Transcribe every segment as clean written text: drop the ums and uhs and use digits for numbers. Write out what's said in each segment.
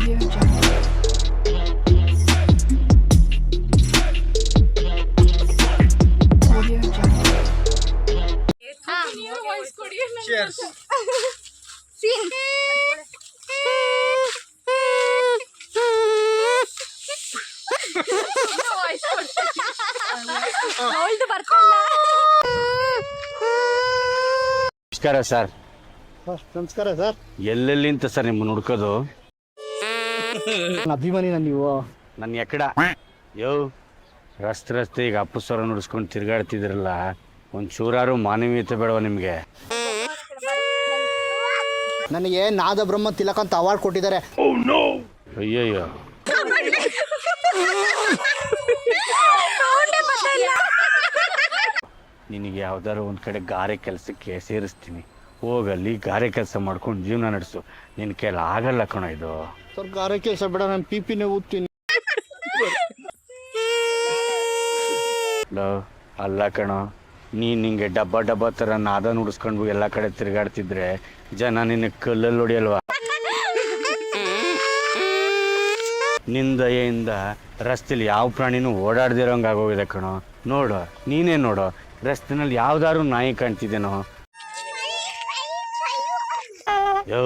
Audio Jungle. Audio Jungle. Cheers. ನಮಸ್ಕಾರ sir. ನಮಸ್ಕಾರ sir. ಎಲ್ಲೆಲ್ಲಿಂತ sir ನಿಮ್ಮನ್ನು ಹುಡ್ಕೋದು? ಅಭಿಮಾನಿನ ನೀವು? ನನ್ನ ಎಕ್ಕಡ ಯೋ ರಸ್ತೆ ಈಗ ಅಪ್ಪು ಸ್ವರ ನುಡಿಸ್ಕೊಂಡು ತಿರ್ಗಾಡ್ತಿದ್ರಲ್ಲ, ಒಂಚೂರಾರು ಮಾನವೀಯತೆ ಬೇಡವ ನಿಮಗೆ? ನನಗೆ ನಾದ ಬ್ರಹ್ಮ ತಿಲಕ್ ಅಂತ ಅವಾರ್ಡ್ ಕೊಟ್ಟಿದ್ದಾರೆ. ಅಯ್ಯಯ್ಯೋ, ನಿನಗೆ ಯಾವ್ದಾರು ಒಂದು ಕಡೆ ಗಾರೆ ಕೆಲಸಕ್ಕೆ ಸೇರಿಸ್ತೀನಿ, ಹೋಗಲ್ಲಿ ಗಾರೆ ಕೆಲಸ ಮಾಡ್ಕೊಂಡು ಜೀವನ ನಡೆಸು. ನಿನ್ನ ಕೈಲಿ ಆಗಲ್ಲ ಕಣ ಇದು. ಸರ್ ಗಾರೆ ಕೆಲಸ ಬೇಡ, ನಾನು ಪಿಪಿನೇ ಓದ್ತೀನಿ. ಅಲ್ಲ ಕಣೋ, ನೀನು ನಿಂಗೆ ಡಬ್ಬ ಥರ ನಾದ ನುಡಿಸ್ಕೊಂಡು ಎಲ್ಲ ಕಡೆ ತಿರುಗಾಡ್ತಿದ್ರೆ ಜನ ನಿನ್ನ ಕಲ್ಲಲ್ಲಿ ಹೊಡಿಯಲ್ವಾ? ನಿನ್ನ ದಯೆಯಿಂದ ರಸ್ತೆಲಿ ಯಾವ ಪ್ರಾಣಿನೂ ಓಡಾಡ್ದಿರೋಂಗೆ ಆಗೋಗಿದೆ ಕಣೋ. ನೋಡು, ನೀನೇ ನೋಡು, ರಸ್ತೆನಲ್ಲಿ ಯಾವ್ದಾದ್ರು ನಾಯಿ ಕಾಣ್ತಿದ್ದೇನೋ? ಯೋ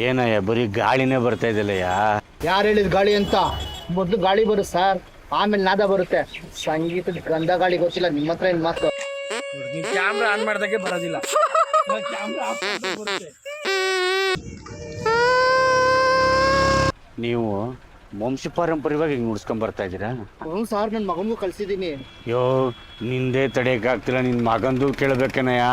ಏನಯ್ಯ, ಬರೀ ಗಾಳಿನೇ ಬರ್ತಾ ಇದೆಯಲ್ಲಯ್ಯ. ಯಾರು ಹೇಳಿದ್ ಗಾಳಿ ಅಂತ? ಮೊದಲು ಗಾಳಿ ಬರುತ್ತೆ ಸರ್, ಆಮೇಲೆ ನಾದ ಬರುತ್ತೆ. ಸಂಗೀತದ ಗಂಧ ಗಾಳಿ ಗೊತ್ತಿಲ್ಲ ನಿಮ್ಮ ಹತ್ರ ಏನ್ ಮಾತು? ಕ್ಯಾಮ್ರಾ ಆನ್ ಮಾಡ್ದಾಗೆ ಬರೋದಿಲ್ಲ. ನೀವು ವಂಶ ಪಾರಂಪರ್ಯವಾಗಿ ಹಿಂಗೆ ನುಡ್ಸ್ಕೊಂಡ್ ಬರ್ತಾ ಇದ್ದೀರಾ? ಹ್ಞೂ ಸರ್, ನನ್ನ ಮಗನಿಗೂ ಕಳ್ಸಿದ್ದೀನಿ. ಯೋ ನಿಂದೇ ತಡೆಯಕ್ಕಾಗ್ತಿಲ್ಲ, ನಿನ್ನ ಮಗಂದು ಕೇಳಬೇಕೇನಯ್ಯ.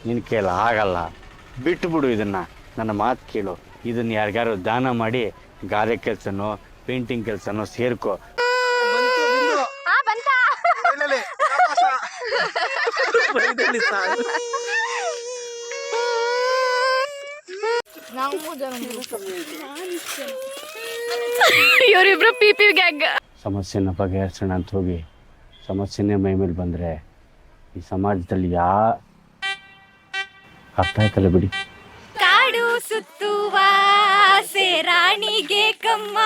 ನಿನ್ನ ಕೇಳ ಆಗಲ್ಲ, ಬಿಟ್ಟು ಬಿಡು ಇದನ್ನ. ನನ್ನ ಮಾತು ಕೇಳು, ಇದನ್ನ ಯಾರಿಗಾರು ದಾನ ಮಾಡಿ ಗಾರೆ ಕೆಲಸನೋ ಪೇಂಟಿಂಗ್ ಕೆಲಸನೋ ಸೇರ್ಕೋ. ಇವರಿಬ್ರು ಪಿಪಿ ಗ್ಯಾಗ್. ಸಮಸ್ಯೆನ ಬಗೆಹರಿಸೋಣ ಅಂತ ಹೋಗಿ ಸಮಸ್ಯೆನೇ ಮೈ ಮೇಲೆ ಬಂದರೆ ಈ ಸಮಾಜದಲ್ಲಿ ಅರ್ಥ ಆಯ್ತಲ್ಲ ಬಿಡಿ. ಕಾಡು ಸುತ್ತುವ ರಾಣಿಗೆ ಕಮ್ಮ,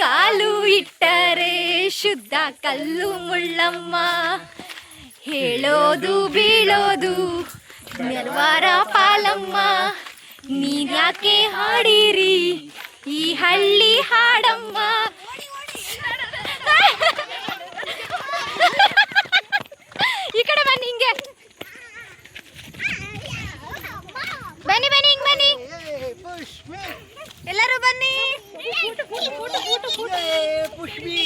ಕಾಲು ಇಟ್ಟರೆ ಶುದ್ಧ ಕಲ್ಲು ಮುಳ್ಳಮ್ಮ. ಹೇಳೋದು ಬೀಳೋದು ನಿರ್ವಾರ ಪಾಲಮ್ಮ. ನೀನ್ಯಾಕೆ ಹಾಡಿರಿ ಈ ಹಳ್ಳಿ ಹಾಡಮ್ಮ? ಈ ಕಡೆ ಬನ್ನಿ, ಹಿಂಗೆ ಬನ್ನಿ ಬನ್ನಿ, ಹಿಂಗ್ ಬನ್ನಿ ಎಲ್ಲರೂ ಬನ್ನಿ. ಪುಷ್ಪಿ